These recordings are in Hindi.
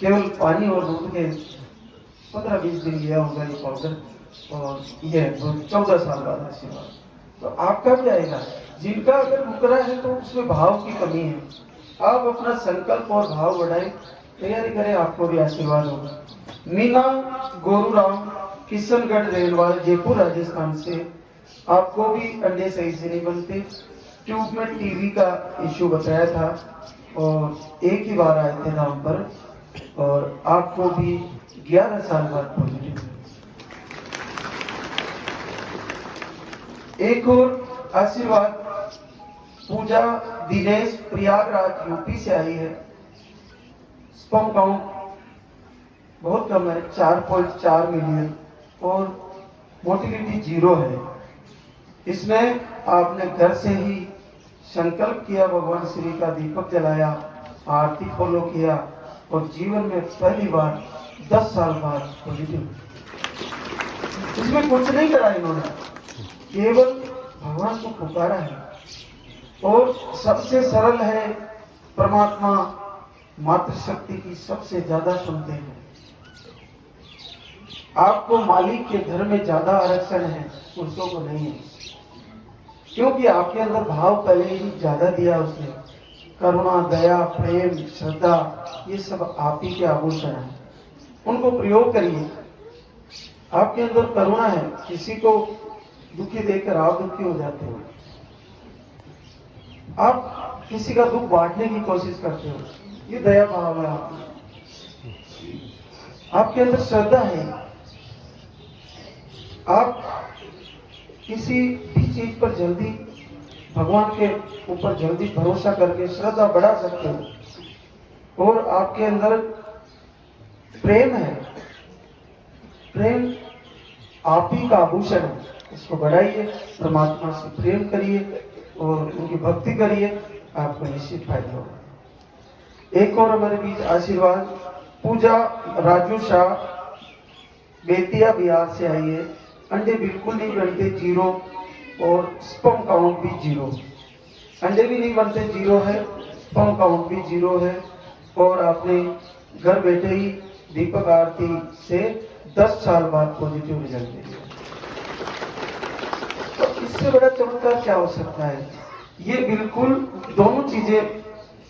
केवल पानी और दूध के 15-20 दिन लिया होगा ये पाउडर, और ये 14 साल बाद आशीर्वाद। तो आपका भी आएगा। जिनका अगर रुक रहा है तो उसमें भाव की कमी है। आप अपना संकल्प और भाव बढ़ाएं, तैयारी करें, आपको भी आशीर्वाद होगा। मीना गोरूराम, किशनगढ़ रेलवाल, जयपुर राजस्थान से। आपको भी अंडे सही से नहीं बनते, ट्यूब में टीवी का इश्यू बताया था और एक ही बार आए थे नाम पर, और आपको भी 11 साल बाद पॉजिटिव। एक और आशीर्वाद, पूजा दिनेश, प्रयागराज यूपी से आई है। स्पर्म काउंट बहुत कम है, 4.4 मिलियन, और मोटिलिटी 0 है। इसमें आपने घर से ही संकल्प किया, भगवान श्री का दीपक जलाया, आरती फॉलो किया, और जीवन में पहली बार 10 साल बाद पॉजिटिव। इसमें कुछ नहीं करा इन्होंने, केवल भगवान को पुकारा है। और सबसे सरल है, परमात्मा मातृशक्ति की सबसे ज्यादा सुनते हैं। आपको मालिक के घर में ज्यादा आरक्षण है, पुरुषों को नहीं है, क्योंकि आपके अंदर भाव पहले ही ज्यादा दिया उसने। करुणा, दया, प्रेम, श्रद्धा, ये सब आप ही के आभूषण हैं, उनको प्रयोग करिए। आपके अंदर करुणा है, किसी को दुखी देखकर आप दुखी हो जाते हो, आप किसी का दुख बांटने की कोशिश करते हो, ये दया भाव है आपके अंदर श्रद्धा है, आप किसी भी चीज पर जल्दी, भगवान के ऊपर जल्दी भरोसा करके श्रद्धा बढ़ा सकते हो। और आपके अंदर प्रेम है, प्रेम आप ही का आभूषण है, इसको बढ़ाइए, परमात्मा से प्रेम करिए और उनकी भक्ति करिए, आपको निश्चित फायदा होगा। एक और हमारे बीच आशीर्वाद, पूजा राजू शाह, बेतिया बिहार से आई है। अंडे बिल्कुल नहीं बनते, 0, और स्पर्म काउंट भी 0। अंडे भी नहीं बनते, 0 है, स्पर्म काउंट भी 0 है, और आपने घर बैठे ही दीपक आरती से 10 साल बाद पॉजिटिव रिजल्ट दिया। तो इससे बड़ा चमत्कार क्या हो सकता है? ये बिल्कुल दोनों चीजें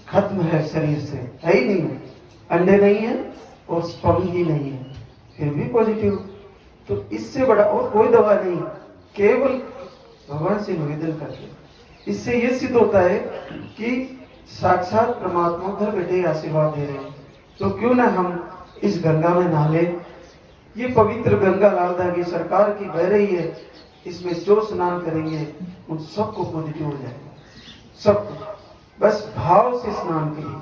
खत्म है शरीर से, है ही नहीं है, अंडे नहीं है और स्पर्म ही नहीं है, फिर भी पॉजिटिव। तो इससे बड़ा और कोई दवा नहीं, केवल भगवान से निवेदन करके। इससे ये सिद्ध होता है कि साक्षात परमात्मा घर बैठे ही आशीर्वाद दे रहे हैं। तो क्यों ना हम इस गंगा में नहा लें। ये पवित्र गंगा लालदा की सरकार की बह रही है, इसमें जो स्नान करेंगे उन सबको पॉजिटिव हो जाएगा, सबको। बस भाव से स्नान करिए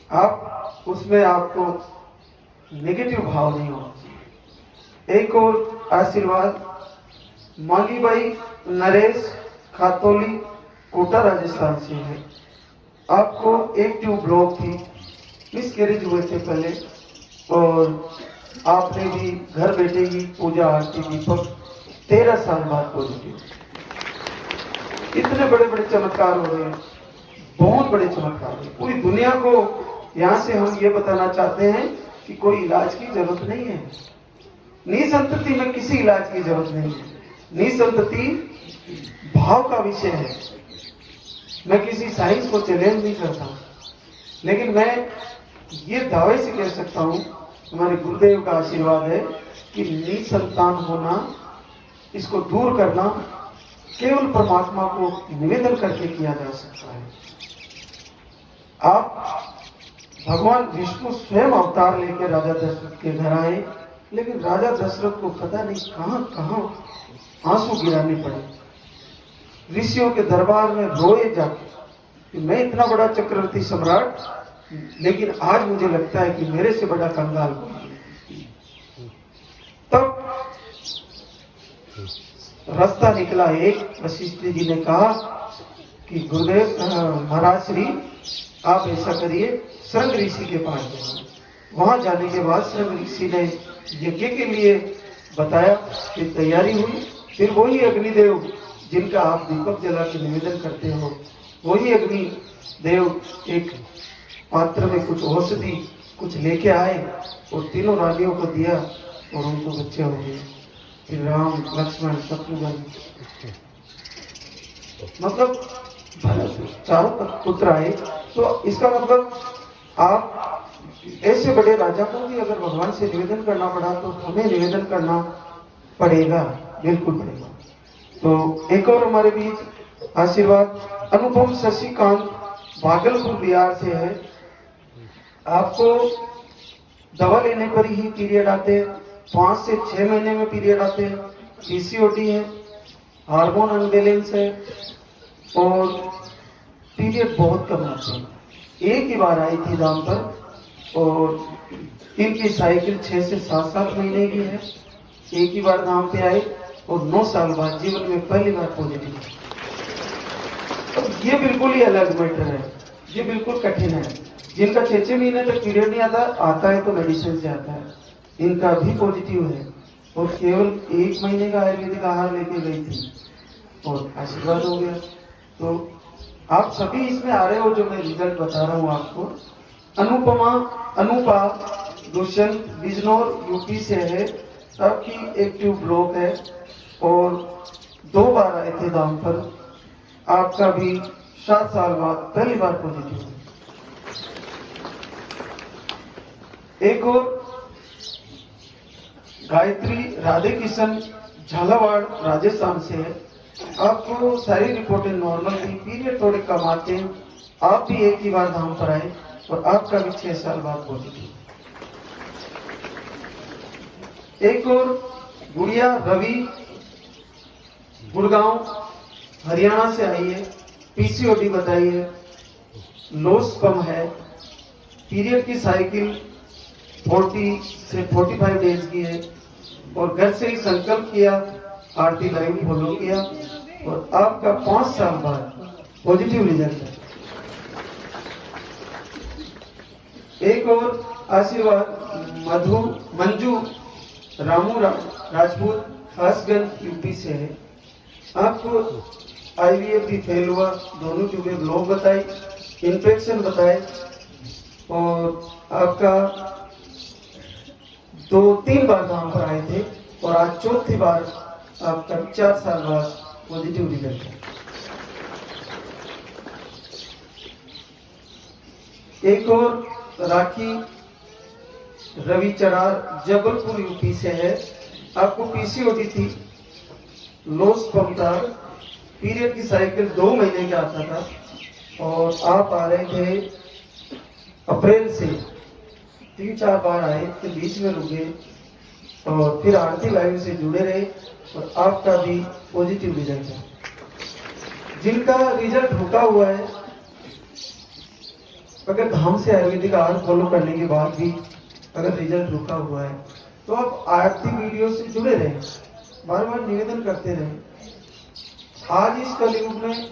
आप, उसमें आपको नेगेटिव भाव नहीं होगा। एक और आशीर्वाद, माली भाई नरेश खातोली, कोटा राजस्थान से है। आपको एक ट्यूब ब्लॉक थी, मिसकैरेज हुए थे पहले, और आपने भी घर बैठे ही पूजा आरती दीपक 13 साल बाद पॉजिटिव। इतने बड़े बड़े चमत्कार हो रहे हैं, बहुत बड़े चमत्कार है। पूरी दुनिया को यहाँ से हम ये बताना चाहते हैं कि कोई इलाज की जरूरत नहीं है, निसंतति में किसी इलाज की जरूरत नहीं है। निसंतति भाव का विषय है। मैं किसी साइंस को चैलेंज नहीं करता, लेकिन मैं ये दावे से कह सकता हूं, हमारे गुरुदेव का आशीर्वाद है कि निसंतान होना, इसको दूर करना केवल परमात्मा को निवेदन करके किया जा सकता है। आप भगवान विष्णु स्वयं अवतार लेकर राजा दशरथ के घर आए, लेकिन राजा दशरथ को पता नहीं कहां कहां आंसू गिराने पड़े। ऋषियों के दरबार में रोए जाके कि मैं इतना बड़ा चक्रवर्ती सम्राट, लेकिन आज मुझे लगता है कि मेरे से बड़ा कंगाल कोई नहीं। तब रास्ता निकला एक, वशिष्ठ जी ने कहा कि गुरुदेव महाराज श्री, आप ऐसा करिए, शृंग ऋषि के पास जाइए। वहां जाने के बाद शृंग ऋषि ने यज्ञ के लिए बताया, फिर तैयारी हुई। फिर वही अग्निदेव जिनका आप दीपक जला के निवेदन करते हो, वही अग्निदेव एक पात्र में कुछ औषधि कुछ लेके आए और तीनों रानियों को दिया और उनको बच्चे हो गए। फिर राम लक्ष्मण शत्रुघ्न मतलब चारों पुत्र आए। तो इसका मतलब आप ऐसे बड़े राजा को भी अगर भगवान से निवेदन करना पड़ा तो हमें निवेदन करना पड़ेगा, बिल्कुल पड़ेगा। तो एक और हमारे बीच आशीर्वाद अनुपम शशिकांत भागलपुर बिहार से है। आपको दवा लेने पर ही पीरियड आते हैं, 5 से 6 महीने में पीरियड आते हैं, पीसीओडी है, हार्मोन अनबैलेंस है और पीरियड बहुत कम आते हैं। एक ही बार आई थी दाम पर और इनकी साइकिल 6 से 7 महीने की है। एक ही बार दाम पे आई और 9 साल बाद जीवन में पहली बार पॉजिटिव। ये बिल्कुल ही अलग मैटर है, ये बिल्कुल कठिन है। जिनका 6 महीने तक पीरियड नहीं आता है तो मेडिसिन से आता है, इनका भी पॉजिटिव है और केवल 1 महीने का आयुर्वेदिक आहार लेके गई थी और आशीर्वाद हो गया। तो आप सभी इसमें आ रहे हो जो मैं रिजल्ट बता रहा हूँ आपको। अनुपा दुष्यंत बिजनौर यूपी से है, आपकी एक्टिव ब्लॉक है और 2 बार आए थे दाम पर, आपका भी 7 साल बाद पहली बार पॉजिटिव है। एक और गायत्री राधे किशन झालावाड़ राजस्थान से है। आपको सारी रिपोर्टें नॉर्मल थी, पीरियड थोड़े कम आते हैं, आप भी एक ही बार धाम पर आए और आपका भी 6 साल बाद पॉजिटिव। एक और गुड़िया रवि गुड़गांव हरियाणा से आई है, पीसीओडी बताई है, लोस कम है, पीरियड की साइकिल 40 से 45 डेज की है और घर से ही संकल्प किया, आरती लाइन फॉलो किया और आपका 5 साल बाद पॉजिटिव रिजल्ट है। एक और आशीर्वाद मंजू रामू राजपूत हसगंज यूपी से है। आपको आईवीएफ भी फेल हुआ, दोनों ट्यूबें ब्लॉक बताई, इन्फेक्शन बताए और आपका 2-3 बार धाम पर आए थे और आज 4थी बार आपका 4 साल बाद पॉजिटिव रिजल्ट है। एक और राखी रवि चरार जबलपुर यूपी से है। आपको पीसीओडी थी, लोस कम था, पीरियड की साइकिल 2 महीने का आता था और आप आ रहे थे अप्रैल से, 3-4 बार आए फिर बीच में रुके और फिर आरती लाइव से जुड़े रहे और आपका भी पॉजिटिव रिजल्ट है। जिनका रिजल्ट रुका हुआ है, अगर धाम से आयुर्वेदिक आहार फॉलो करने के बाद भी अगर रिजल्ट रुका हुआ है तो आप आरती वीडियो से जुड़े रहें, बार बार निवेदन करते रहें। आज इस कलयुग में